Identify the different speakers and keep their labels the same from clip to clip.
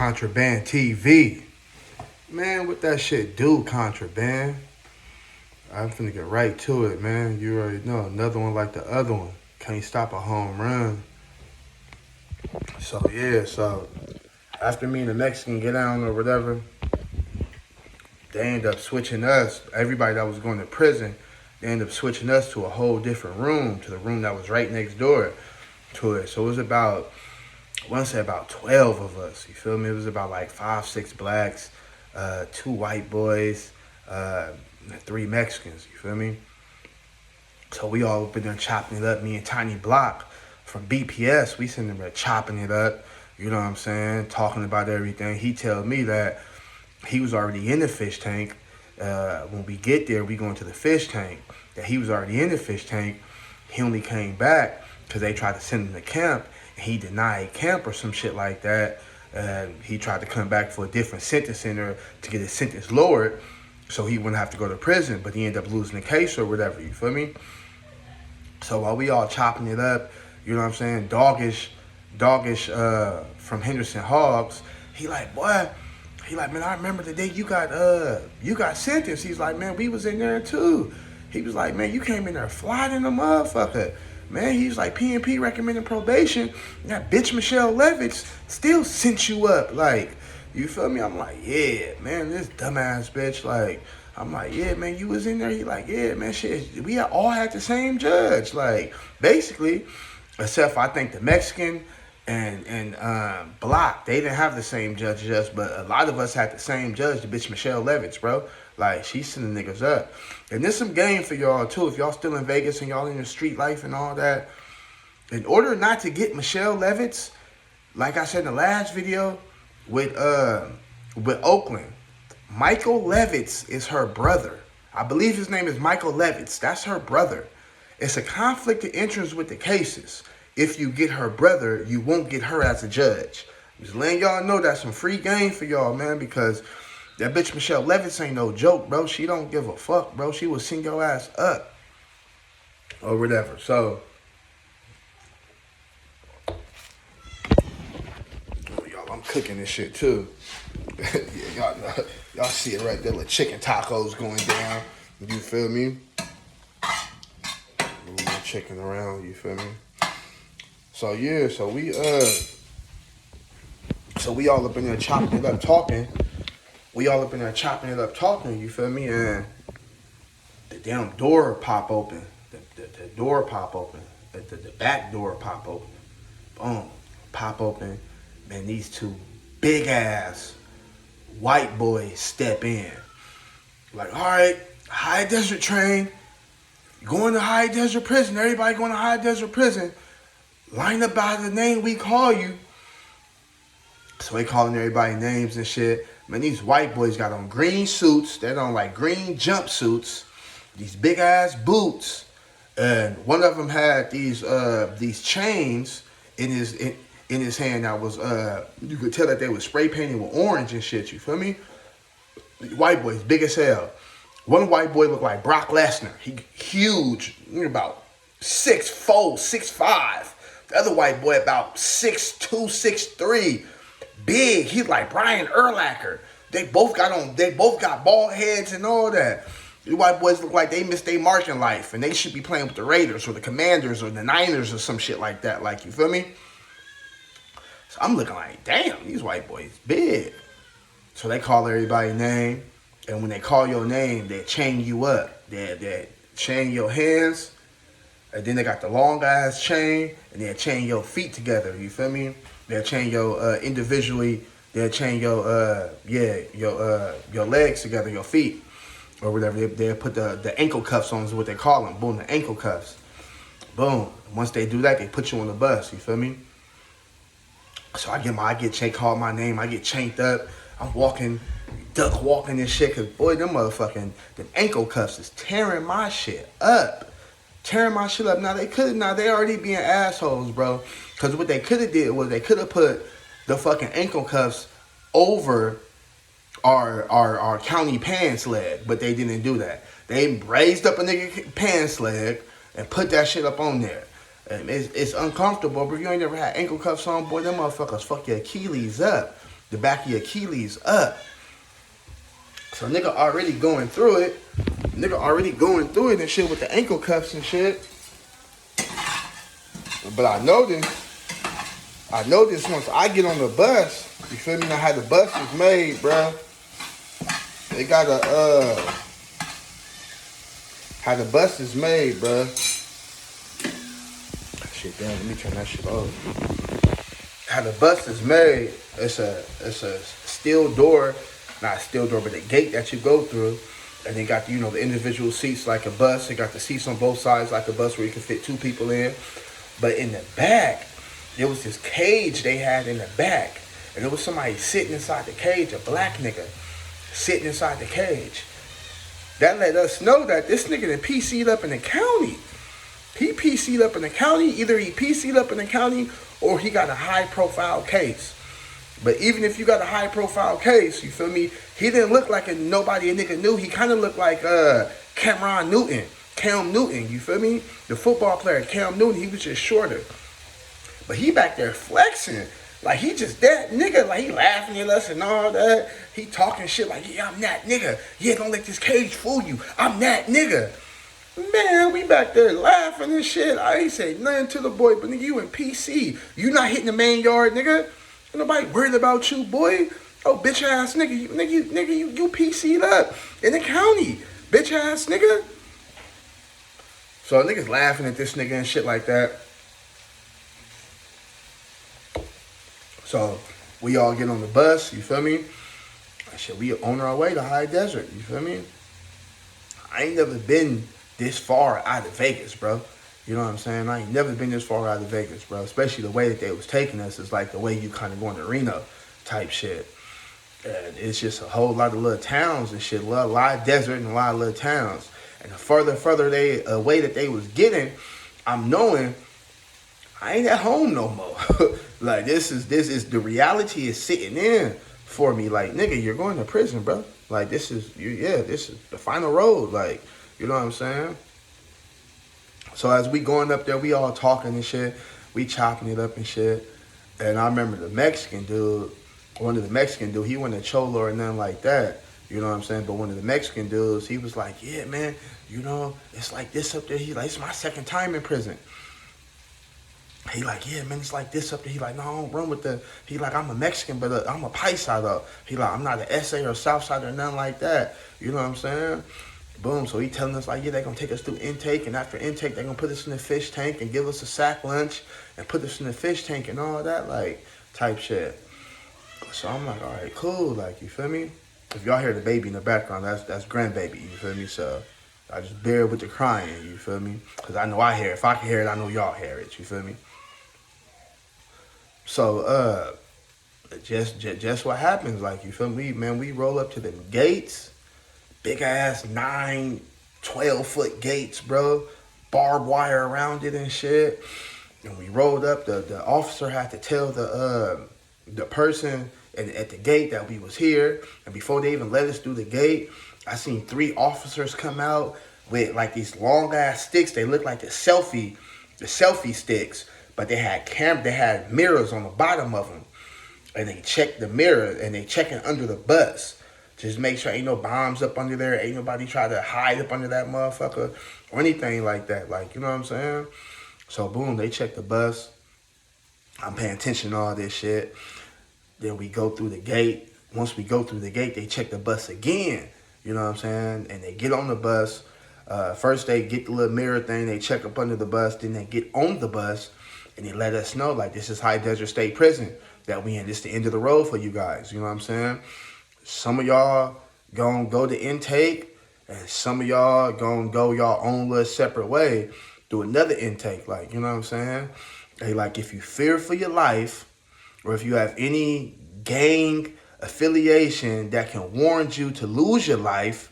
Speaker 1: Contraband TV. Man, what that shit do, Contraband? I'm finna get right to it, man. You already know. Another one like the other one. Can't stop a home run. So after me and the Mexican get down or whatever, they end up switching us. Everybody that was going to prison, they end up switching us to a whole different room, to the room that was right next door to it. So it was about, I want to say about 12 of us. You feel me? It was about like 5, 6 blacks, 2 white boys, 3 Mexicans. You feel me? So we all up in there chopping it up. Me and Tiny Block from BPS, we sitting there chopping it up. You know what I'm saying? Talking about everything. He tells me that he was already in the fish tank. When we get there, we go into the fish tank. That he was already in the fish tank. He only came back because they tried to send him to camp. And he denied camp or some shit like that. He tried to come back for a different sentence center to get his sentence lowered so he wouldn't have to go to prison. But he ended up losing the case or whatever. You feel me? So while we all chopping it up, you know what I'm saying? Doggish from Henderson Hogs, he like, boy, he like, man, I remember the day you got sentenced. He's like, man, we was in there too. He was like, man, you came in there flying in the motherfucker. Man, he's like, P&P recommended probation. That bitch Michelle Levitz still sent you up. Like, you feel me? I'm like, yeah, man, this dumbass bitch. Like, I'm like, yeah, man, you was in there. He like, yeah, man, shit, we all had the same judge. Like, basically, except for I think the Mexican and Block, they didn't have the same judge as us, but a lot of us had the same judge, the bitch Michelle Levitz, bro. Like, she's sending niggas up. And there's some game for y'all, too. If y'all still in Vegas and y'all in the street life and all that, in order not to get Michelle Levitz, like I said in the last video, with Oakland, Michael Levitz is her brother. I believe his name is Michael Levitz. That's her brother. It's a conflict of interest with the cases. If you get her brother, you won't get her as a judge. I'm just letting y'all know that's some free game for y'all, man, because that bitch Michelle Levitz ain't no joke, bro. She don't give a fuck, bro. She will send your ass up or whatever. So, y'all, I'm cooking this shit too. Yeah, y'all see it right there, little chicken tacos going down. You feel me? Moving the chicken around, you feel me? So yeah, so we all up in there chopping it up, talking. We all up in there chopping it up, talking. You feel me? And the damn door pop open. The door pop open. The back door pop open. Boom, pop open. Man, these 2 big ass white boys step in. Like, all right, High Desert train. Going to High Desert prison. Everybody going to High Desert prison. Line up by the name we call you. So they calling everybody names and shit. Man, these white boys got on green suits. They on like green jumpsuits. These big ass boots. And one of them had these chains in his hand that was you could tell that they was spray painted with orange and shit. You feel me? White boys, big as hell. One white boy looked like Brock Lesnar. He huge, about 6'4", 6'5". The other white boy about 6'2", 6'3". Big. He's like Brian Urlacher. They both got bald heads and all that. The white boys look like they missed their marching life and they should be playing with the Raiders or the Commanders or the Niners or some shit like that. Like, you feel me? So I'm looking like, damn, these white boys big. So they call everybody's name. And when they call your name, they chain you up. They chain your hands. And then they got the long ass chain. And they'll chain your feet together. You feel me? They'll chain your individually. They'll chain your legs together, your feet, or whatever. They'll put the ankle cuffs on is what they call them. Boom, the ankle cuffs. Boom. Once they do that, they put you on the bus. You feel me? So call my name. I get chained up. I'm walking, duck walking and shit. Cause boy, them ankle cuffs is tearing my shit up. Now they already being assholes, bro. Cause what they could have did was they could have put the fucking ankle cuffs over our county pants leg, but they didn't do that. They raised up a nigga pants leg and put that shit up on there. It's uncomfortable, but if you ain't never had ankle cuffs on, boy, them motherfuckers fuck your Achilles up. the back of your Achilles up. So nigga already going through it. Nigga already going through it and shit with the ankle cuffs and shit. But I noticed once I get on the bus, you feel me? Now how the bus is made, bruh. They got how the bus is made, bruh. Shit, damn, let me turn that shit off. How the bus is made, it's a steel door, not a steel door, but a gate that you go through. And they got, the individual seats like a bus. They got the seats on both sides like a bus where you can fit 2 people in. But in the back, there was this cage they had in the back. And there was somebody sitting inside the cage, a black nigga, sitting inside the cage. That let us know that this nigga done PC'd up in the county. He PC'd up in the county. Either he PC'd up in the county or he got a high-profile case. But even if you got a high-profile case, you feel me, he didn't look like nobody a nigga knew. He kind of looked like Cam Newton, you feel me? The football player, Cam Newton, he was just shorter. But he back there flexing. Like, he just that nigga. Like, he laughing at us and all that. He talking shit like, yeah, I'm that nigga. You ain't gonna let this cage fool you. I'm that nigga. Man, we back there laughing and shit. I ain't say nothing to the boy, but nigga, you in PC. You not hitting the main yard, nigga. Ain't nobody worried about you, boy. Oh, bitch ass nigga. You PC'd up in the county. Bitch ass nigga. So niggas laughing at this nigga and shit like that. So we all get on the bus, you feel me? Shit, we on our way to High Desert, you feel me? I ain't never been this far out of Vegas, bro. You know what I'm saying? I ain't never been this far out of Vegas, bro. Especially the way that they was taking us is like the way you kind of going to Reno type shit. And it's just a whole lot of little towns and shit. A lot of desert and a lot of little towns. And the further they away that they was getting, I'm knowing I ain't at home no more. Like this is the reality is sitting in for me. Like, nigga, you're going to prison, bro. Like this is the final road. Like, you know what I'm saying? So as we going up there, we all talking and shit. We chopping it up and shit. And I remember one of the Mexican dude, he wasn't a cholo or nothing like that. You know what I'm saying? But one of the Mexican dudes, he was like, yeah, man, it's like this up there. He like, it's my second time in prison. He like, yeah, man, it's like this up there. He like, no, I don't run with he like, I'm a Mexican, but I'm a Paisa though. He like, I'm not an SA or Southside or nothing like that. You know what I'm saying? Boom. So he telling us like, yeah, they're going to take us through intake. And after intake, they're going to put us in the fish tank and give us a sack lunch and put us in the fish tank and all that, like, type shit. So I'm like, all right, cool. Like, you feel me? If y'all hear the baby in the background, that's grandbaby. You feel me? So I just bear with the crying. You feel me? Because I know I hear it. If I can hear it, I know y'all hear it. You feel me? So, just what happens, like, you feel me, man, we roll up to the gates, big ass 9, 12-foot gates, bro, barbed wire around it and shit, and we rolled up, the officer had to tell the person at the gate that we was here, and before they even let us through the gate, I seen 3 officers come out with, like, these long-ass sticks. They look like the selfie sticks, but they had mirrors on the bottom of them. And they checked the mirror and they checking under the bus. Just make sure ain't no bombs up under there. Ain't nobody try to hide up under that motherfucker or anything like that. Like, you know what I'm saying? So, boom, they check the bus. I'm paying attention to all this shit. Then we go through the gate. Once we go through the gate, they check the bus again. You know what I'm saying? And they get on the bus. First, they get the little mirror thing. They check up under the bus. Then they get on the bus. And they let us know, like, this is High Desert State Prison that we in. This is the end of the road for you guys. You know what I'm saying? Some of y'all gonna go to intake, and some of y'all gonna go y'all own little separate way through another intake. Like, you know what I'm saying? Hey, like, if you fear for your life, or if you have any gang affiliation that can warrant you to lose your life,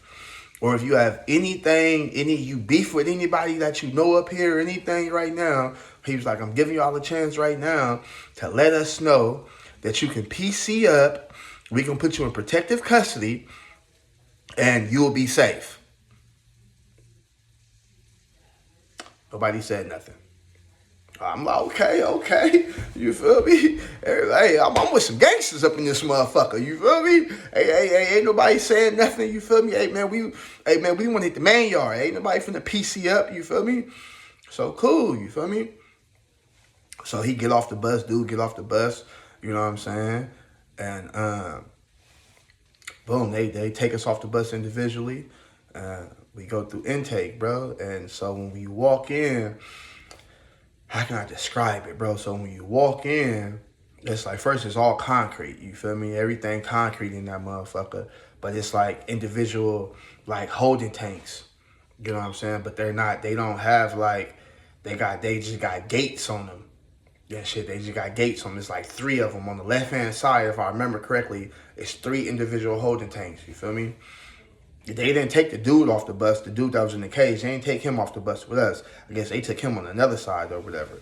Speaker 1: or if you have you beef with anybody that you know up here or anything right now, he was like, I'm giving y'all a chance right now to let us know that you can PC up, we can put you in protective custody, and you will be safe. Nobody said nothing. I'm like, okay. You feel me? Hey, I'm with some gangsters up in this motherfucker. You feel me? Hey, ain't nobody saying nothing. You feel me? Hey man, we want to hit the main yard. Ain't nobody finna PC up. You feel me? So cool. You feel me? So he get off the bus, dude. Get off the bus. You know what I'm saying? And boom, they take us off the bus individually. We go through intake, bro. And so when we walk in, how can I describe it, bro? So when you walk in, it's like, first it's all concrete, you feel me? Everything concrete in that motherfucker. But it's like individual, like holding tanks. You know what I'm saying? But they don't have like, they just got gates on them. Yeah, shit, they just got gates on them. It's like 3 of them on the left-hand side, if I remember correctly. It's 3 individual holding tanks, you feel me? They didn't take the dude off the bus, the dude that was in the cage. They didn't take him off the bus with us. I guess they took him on another side or whatever,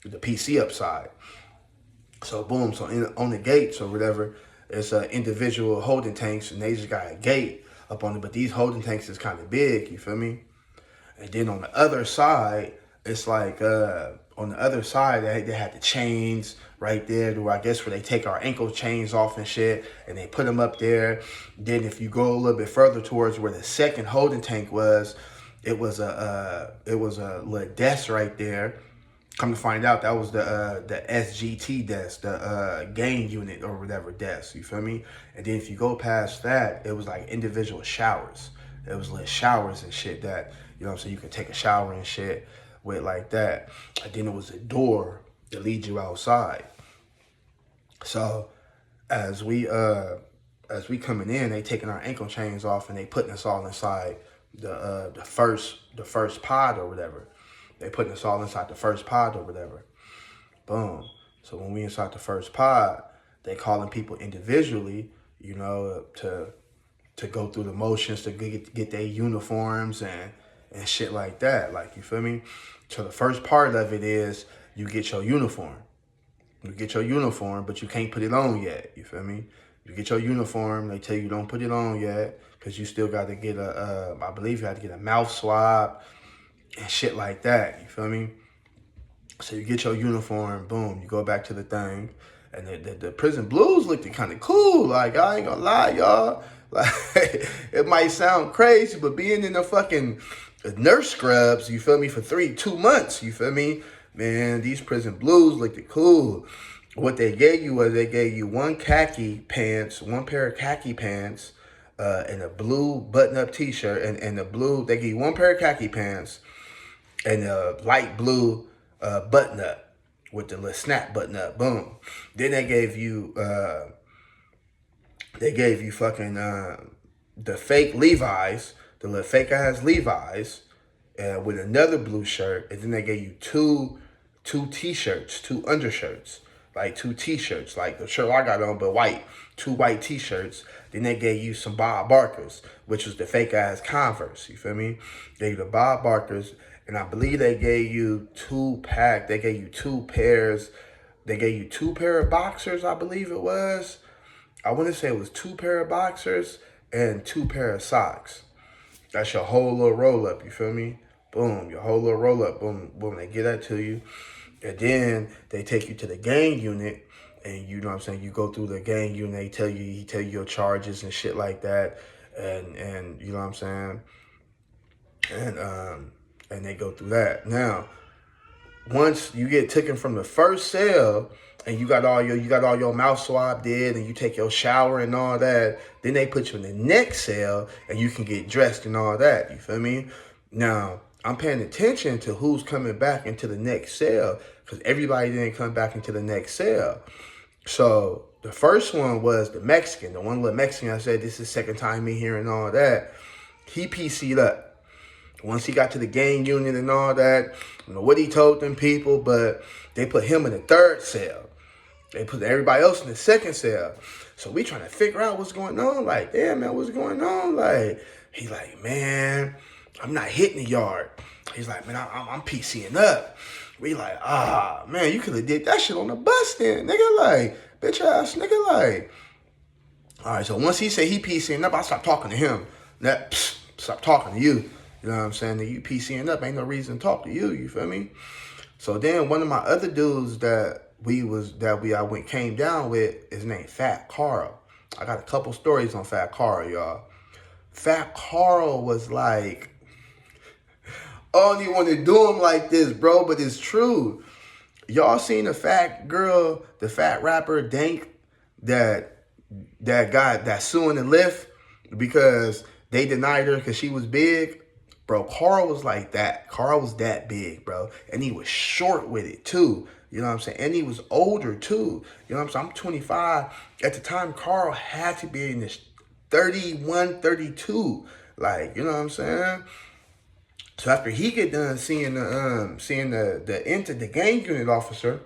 Speaker 1: the PC up side. So boom, so on the gates or whatever, it's individual holding tanks, and they just got a gate up on it. But these holding tanks is kind of big, you feel me? And then on the other side, it's like on the other side, they had the chains right there, where I guess where they take our ankle chains off and shit, and they put them up there. Then if you go a little bit further towards where the second holding tank was, it was a little desk right there. Come to find out, that was the SGT desk, the gang unit or whatever desk. You feel me? And then if you go past that, it was like individual showers. It was like showers and shit that, you know what I'm saying, you could take a shower and shit with like that. And then it was a door that leads you outside. So as we coming in, they taking our ankle chains off and they putting us all inside the first pod or whatever. They putting us all inside the first pod or whatever. Boom. So when we inside the first pod, they calling people individually, you know, to go through the motions to get their uniforms and shit like that. Like, you feel me? So the first part of it is you get your uniform. You get your uniform, but you can't put it on yet. You feel me? You get your uniform, they tell you don't put it on yet because you still got to get I believe you have to get a mouth swab and shit like that. You feel me? So you get your uniform, boom, you go back to the thing. And the prison blues looked kind of cool. Like, I ain't gonna lie, y'all. Like, it might sound crazy, but being in the fucking nurse scrubs, you feel me, for 2 months, you feel me? Man, these prison blues looked cool. What they gave you was they gave you one pair of khaki pants, and a blue button-up t-shirt, and the blue, they gave you one pair of khaki pants and a light blue button-up with the little snap button-up, boom. Then they gave you fucking the fake Levi's, the little fake-ass Levi's, with another blue shirt, and then they gave you two t-shirts, 2 undershirts, like 2 t-shirts, like the shirt I got on, but white, 2 white t-shirts. Then they gave you some Bob Barkers, which was the fake-ass Converse, you feel me? They gave you the Bob Barkers, and I believe they gave you 2 pairs, they gave you 2 pair of boxers, I believe it was. I want to say it was 2 pair of boxers and 2 pair of socks. That's your whole little roll-up, you feel me? Boom, your whole little roll-up, boom, boom, they get that to you. And then they take you to the gang unit, and you know what I'm saying, you go through the gang unit, he tell you your charges and shit like that, and you know what I'm saying? And they go through that. Now, once you get taken from the first cell, and you got all your mouth swab did, and you take your shower and all that, then they put you in the next cell, and you can get dressed and all that, you feel me? Now, I'm paying attention to who's coming back into the next cell, because everybody didn't come back into the next cell. So the first one was the Mexican, the one little Mexican I said, this is the second time me hearing all that. He PC'd up. Once he got to the gang unit and all that, I don't know what he told them people, but they put him in the 3rd cell. They put everybody else in the 2nd cell. So we trying to figure out what's going on. Like, damn, man, what's going on? Like, he's like, man, I'm not hitting the yard. He's like, man, I'm PCing up. We like, man, you could have did that shit on the bus then, nigga. Like, bitch ass nigga, like. All right, so once he said he PCing up, I stopped talking to him. Stop talking to you. You know what I'm saying? You PCing up, ain't no reason to talk to you, you feel me? So then one of my other dudes I came down with is named Fat Carl. I got a couple stories on Fat Carl, y'all. Fat Carl was like, I don't even want to do him like this, bro, but it's true. Y'all seen the fat girl, the fat rapper Dank, that suing the Lyft because they denied her because she was big? Bro, Carl was like that. Carl was that big, bro. And he was short with it, too. You know what I'm saying? And he was older, too. You know what I'm saying? I'm 25. At the time, Carl had to be in this 31, 32. Like, you know what I'm saying? So after he get done seeing the gang unit officer,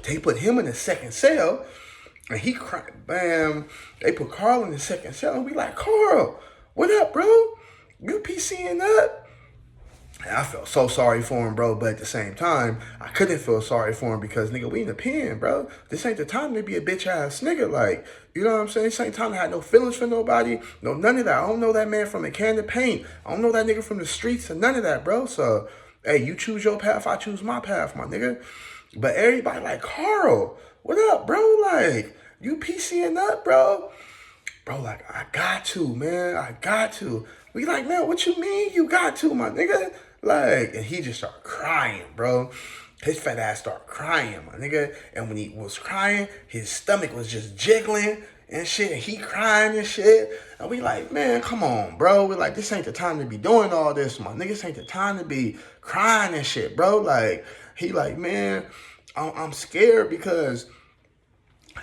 Speaker 1: they put him in the second cell, and he cried. Bam! They put Carl in the second cell, and we like, Carl, what up, bro? You PCing up? And I felt so sorry for him, bro. But at the same time, I couldn't feel sorry for him because, nigga, we in the pen, bro. This ain't the time to be a bitch ass nigga. Like, you know what I'm saying? This ain't time to have no feelings for nobody. No, none of that. I don't know that man from a can of paint. I don't know that nigga from the streets or none of that, bro. So, hey, you choose your path, I choose my path, my nigga. But everybody like, Carl, what up, bro? Like, you PCing up, bro? Bro, like, I got to, man. I got to. We like, man, what you mean you got to, my nigga? Like, and he just started crying, bro. His fat ass started crying, my nigga. And when he was crying, his stomach was just jiggling and shit. And he crying and shit. And we like, man, come on, bro. We like, this ain't the time to be doing all this, my nigga. This ain't the time to be crying and shit, bro. Like, he like, man, I'm scared because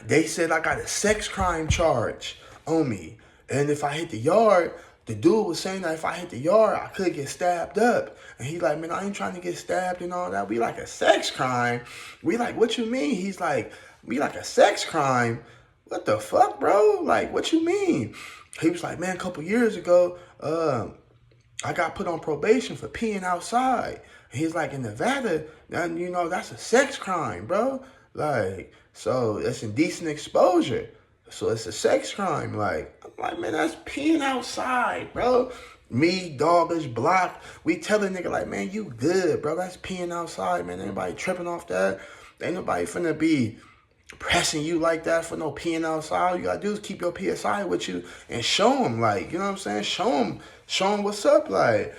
Speaker 1: they said I got a sex crime charge on me. And if I hit the yard, the dude was saying that if I hit the yard, I could get stabbed up. And he like, man, I ain't trying to get stabbed and all that. We like, a sex crime? We like, what you mean? He's like, we like, a sex crime? What the fuck, bro? Like, what you mean? He was like, man, a couple years ago, I got put on probation for peeing outside. And he's like, in Nevada, you know, that's a sex crime, bro. Like, so it's indecent exposure. So it's a sex crime. Like, I'm like, man, that's peeing outside, bro. Me, Doggish, Block, we tell a nigga like, man, you good, bro. That's peeing outside, man. Anybody tripping off that? Ain't nobody finna be pressing you like that for no peeing outside. All you gotta do is keep your PSI with you and show them, like, you know what I'm saying? Show them what's up. Like,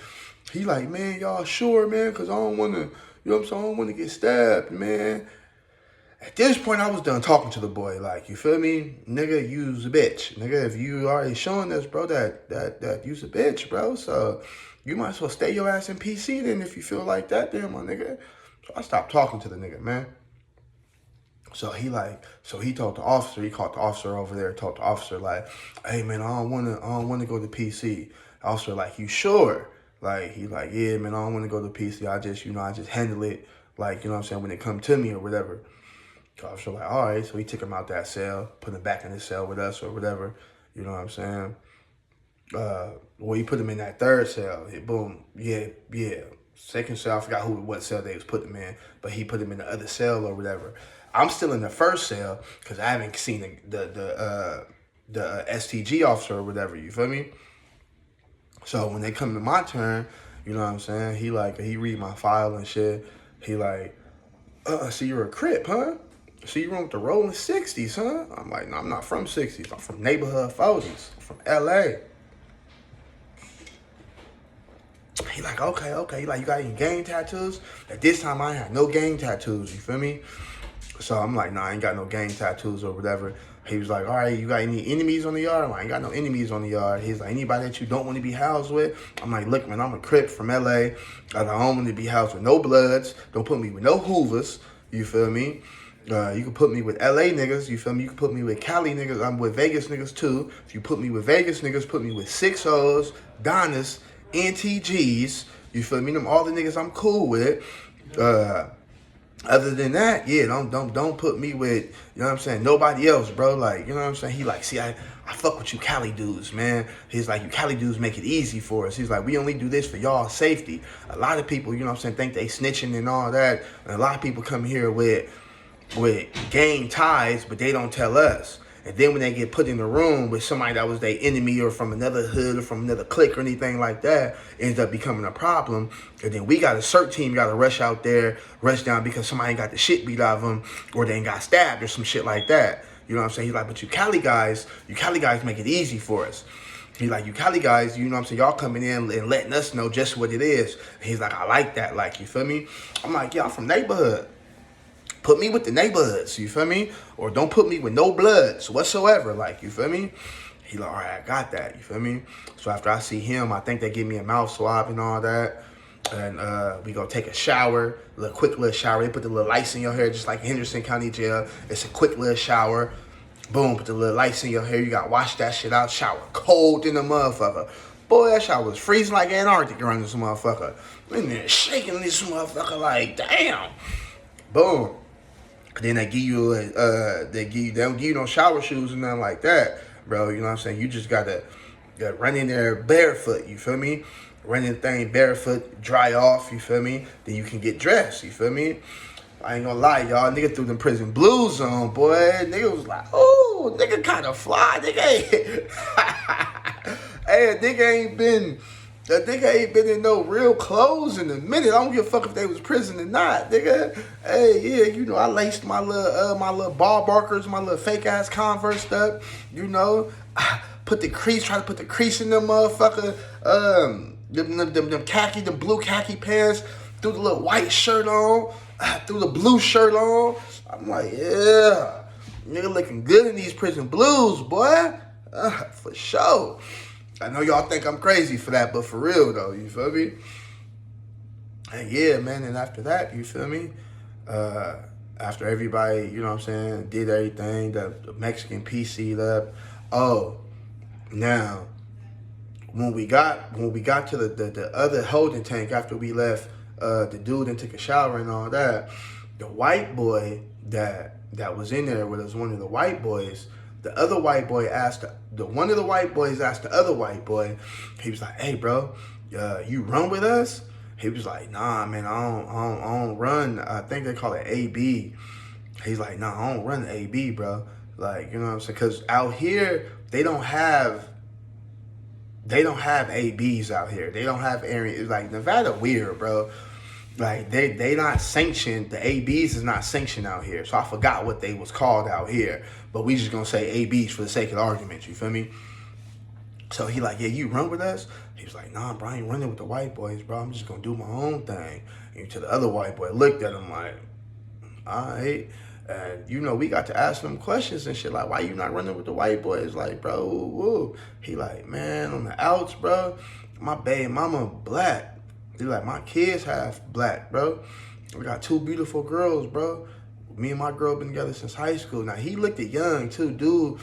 Speaker 1: he like, man, y'all sure, man? Because I don't want to, you know what I'm saying? I don't want to get stabbed, man. At this point, I was done talking to the boy. Like, you feel me? Nigga, you's a bitch. Nigga, if you already showing us, bro, that you's a bitch, bro. So you might as well stay your ass in PC then if you feel like that then, my nigga. So I stopped talking to the nigga, man. So he told the officer, he called the officer over there, told the officer like, hey man, I don't wanna go to PC. The officer like, you sure? Like, he like, yeah man, I don't wanna go to PC. I just handle it, like, you know what I'm saying, when it come to me or whatever. The officer like, all right, so he took him out that cell, put him back in his cell with us or whatever, you know what I'm saying? Well, he put him in that third cell. Boom, yeah. Second cell, I forgot what cell they was putting him in, but he put him in the other cell or whatever. I'm still in the first cell because I haven't seen the STG officer or whatever. You feel me? So when they come to my turn, you know what I'm saying? He read my file and shit. He like, so you're a Crip, huh? So you run with the rolling 60s, huh? I'm like, no, I'm not from 60s. I'm from neighborhood 40s. I'm from LA. He like, okay. He like, you got any gang tattoos? At this time, I had no gang tattoos. You feel me? So I'm like, nah, I ain't got no gang tattoos or whatever. He was like, all right, you got any enemies on the yard? I'm like, I ain't got no enemies on the yard. He's like, anybody that you don't want to be housed with? I'm like, look, man, I'm a Crip from LA. I don't want to be housed with no Bloods. Don't put me with no Hoovers. You feel me? You can put me with LA niggas. You feel me? You can put me with Cali niggas. I'm with Vegas niggas too. If you put me with Vegas niggas, put me with 6-0s, Donnas, NTGs. You feel me? Them all the niggas I'm cool with. Other than that, yeah, don't put me with, you know what I'm saying, nobody else, bro. Like, you know what I'm saying? He like, see, I fuck with you Cali dudes, man. He's like, you Cali dudes make it easy for us. He's like, we only do this for y'all safety. A lot of people, you know what I'm saying, think they snitching and all that. And a lot of people come here with gang ties, but they don't tell us. And then when they get put in the room with somebody that was their enemy or from another hood or from another clique or anything like that, it ends up becoming a problem. And then we got a CERT team got to rush out there, rush down because somebody ain't got the shit beat out of them or they ain't got stabbed or some shit like that. You know what I'm saying? He's like, but you Cali guys make it easy for us. He's like, you Cali guys, you know what I'm saying, y'all coming in and letting us know just what it is. And he's like, I like that, like, you feel me? I'm like, yeah, I'm from neighborhood. Put me with the neighborhoods, you feel me? Or don't put me with no bloods whatsoever, like, you feel me? He like, all right, I got that, you feel me? So after I see him, I think they give me a mouth swab and all that. And we go take a shower, quick little shower. They put the little lights in your hair just like Henderson County Jail. It's a quick little shower. Boom, put the little lights in your hair. You got to wash that shit out. Shower cold in the motherfucker. Boy, that shower was freezing like Antarctica around this motherfucker. In there shaking this motherfucker like, damn. Boom. Then they give you, they don't give you no shower shoes and nothing like that, bro. You know what I'm saying? You just got to run in there barefoot, you feel me? Run in the thing barefoot, dry off, you feel me? Then you can get dressed, you feel me? I ain't gonna lie, y'all. Nigga threw them prison blues on, boy. Nigga was like, ooh, nigga kind of fly. Nigga ain't... Hey, that nigga ain't been in no real clothes in a minute. I don't give a fuck if they was prison or not, nigga. Hey, yeah, you know, I laced my little ball barkers, my little fake ass Converse up, you know. Try to put the crease in them motherfucker, them khaki, them blue khaki pants, threw the little white shirt on, threw the blue shirt on. I'm like, yeah, nigga looking good in these prison blues, boy. For sure. I know y'all think I'm crazy for that, but for real though, you feel me? And yeah, man, and after that, you feel me? After everybody, you know what I'm saying, did everything, the Mexican PC'd up. Oh, now, when we got to the other holding tank after we left the dude and took a shower and all that, the white boy that was in there with us, one of the white boys, the other white boy asked one of the white boys asked the other white boy, he was like, hey bro, you run with us? He was like, nah man, I don't run. I think they call it AB. He's like, nah, I don't run AB, bro. Like, you know what I'm saying? Because out here, they don't have ABs out here. They don't have areas. Like, Nevada weird, bro. Like, they not sanctioned. The ABs is not sanctioned out here. So I forgot what they was called out here. But we just gonna say ABs for the sake of the argument. You feel me? So he like, yeah, you run with us? He was like, nah, bro, I ain't running with the white boys, bro. I'm just gonna do my own thing. And to the other white boy looked at him like, all right. And, you know, we got to ask them questions and shit like, why you not running with the white boys? Like, bro, woo. He like, man, on the outs, bro, my baby mama black. He like, my kids half black, bro. We got two beautiful girls, bro. Me and my girl been together since high school. Now, he looked young, too. Dude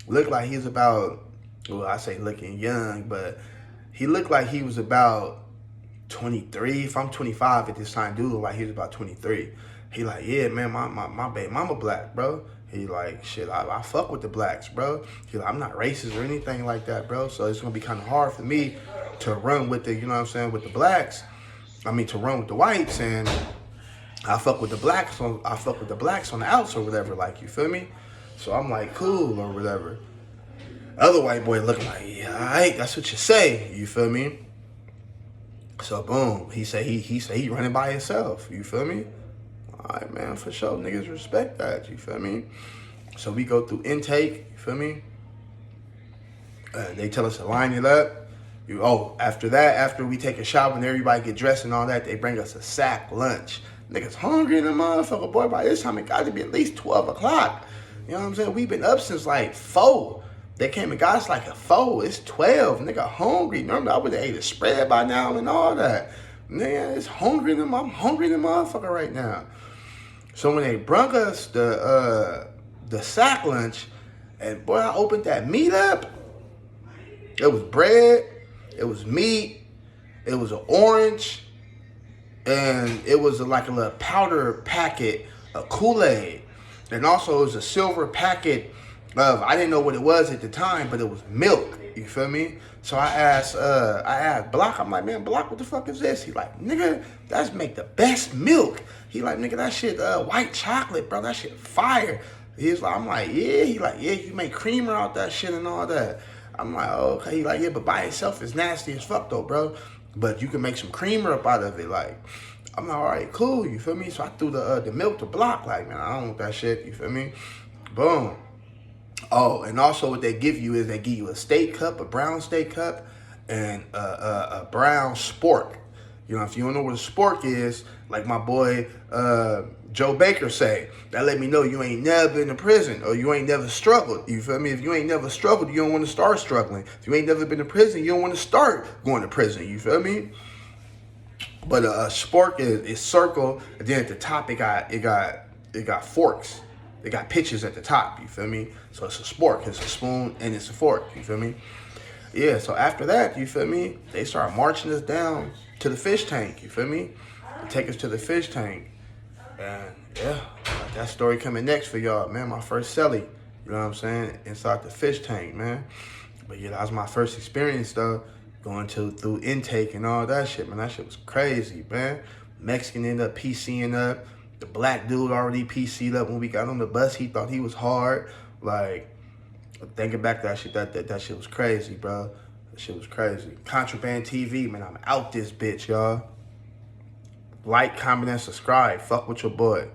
Speaker 1: looked like he's about, well, I say looking young, but he looked like he was about 23. If I'm 25 at this time, dude looked like he was about 23. He like, yeah, man, my baby mama black, bro. He like, shit, I fuck with the blacks, bro. He like, I'm not racist or anything like that, bro. So it's gonna be kind of hard for me to run with the, you know what I'm saying, with the blacks. I mean, to run with the whites, and I fuck with the blacks on the outs or whatever, like, you feel me? So I'm like, cool or whatever. Other white boy looking like, yeah, all right, that's what you say, you feel me? So boom, he said he running by himself, you feel me? All right, man, for sure. Niggas respect that, you feel me? So we go through intake, you feel me? They tell us to line it up. After we take a shower and everybody get dressed and all that, they bring us a sack lunch. Niggas hungry in the motherfucker, boy. By this time, it got to be at least 12 o'clock. You know what I'm saying? We've been up since like 4. They came and got us like at 4. It's 12. Nigga hungry. Normally, I would have ate a spread by now and all that. Nigga, I'm hungry in the motherfucker right now. So when they brung us the sack lunch, and boy, I opened that meat up. It was bread, it was meat, it was an orange, and it was like a little powder packet of Kool-Aid. And also it was a silver packet I didn't know what it was at the time, but it was milk. You feel me? So I asked Block. I'm like, man, Block, what the fuck is this? He like, nigga, that's make the best milk. He like, nigga, that shit, white chocolate, bro. That shit fire. He's like, I'm like, yeah. He like, yeah, you make creamer out that shit and all that. I'm like, oh, okay. He like, yeah, but by itself it's nasty as fuck though, bro. But you can make some creamer up out of it, like. I'm like, all right, cool. You feel me? So I threw the milk to Block. Like, man, I don't want that shit. You feel me? Boom. Oh, and also what they give you is they give you a steak cup, a brown steak cup, and a brown spork. You know, if you don't know what a spork is, like my boy Joe Baker say, that let me know you ain't never been to prison or you ain't never struggled. You feel me? If you ain't never struggled, you don't want to start struggling. If you ain't never been to prison, you don't want to start going to prison. You feel me? But a spork is circle, and then at the top it got forks. They got pitches at the top, you feel me? So it's a spork, it's a spoon, and it's a fork, you feel me? Yeah, so after that, you feel me? They start marching us down to the fish tank, you feel me? They take us to the fish tank. And yeah, that story coming next for y'all, man. My first celly, you know what I'm saying? Inside the fish tank, man. But yeah, that was my first experience though, going through intake and all that shit, man. That shit was crazy, man. Mexican ended up PCing up. The black dude already PC'd up when we got on the bus. He thought he was hard. Like, thinking back to that shit, that shit was crazy, bro. That shit was crazy. Contraband TV, man, I'm out this bitch, y'all. Like, comment, and subscribe. Fuck with your boy.